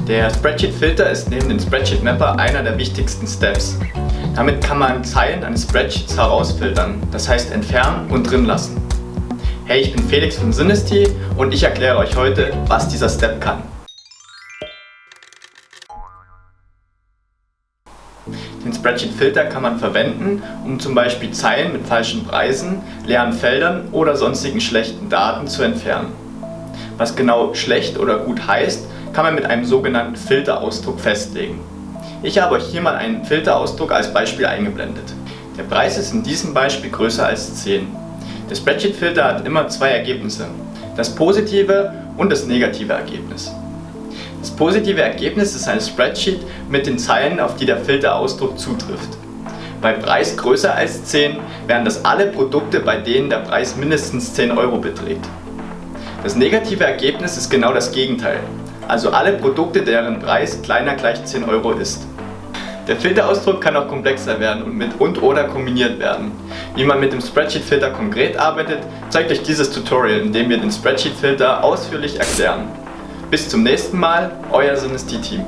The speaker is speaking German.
Der Spreadsheet-Filter ist neben dem Spreadsheet-Mapper einer der wichtigsten Steps. Damit kann man Zeilen eines Spreadsheets herausfiltern, das heißt entfernen und drin lassen. Hey, ich bin Felix von Synasty und ich erkläre euch heute, was dieser Step kann. Den Spreadsheet-Filter kann man verwenden, um zum Beispiel Zeilen mit falschen Preisen, leeren Feldern oder sonstigen schlechten Daten zu entfernen. Was genau schlecht oder gut heißt, kann man mit einem sogenannten Filterausdruck festlegen. Ich habe euch hier mal einen Filterausdruck als Beispiel eingeblendet. Der Preis ist in diesem Beispiel größer als 10. Der Spreadsheet-Filter hat immer zwei Ergebnisse, das positive und das negative Ergebnis. Das positive Ergebnis ist ein Spreadsheet mit den Zeilen, auf die der Filterausdruck zutrifft. Bei Preis größer als 10 wären das alle Produkte, bei denen der Preis mindestens 10 Euro beträgt. Das negative Ergebnis ist genau das Gegenteil, also alle Produkte, deren Preis kleiner gleich 10 Euro ist. Der Filterausdruck kann auch komplexer werden und mit und/oder kombiniert werden. Wie man mit dem Spreadsheet-Filter konkret arbeitet, zeigt euch dieses Tutorial, in dem wir den Spreadsheet-Filter ausführlich erklären. Bis zum nächsten Mal, euer Synasty-Team.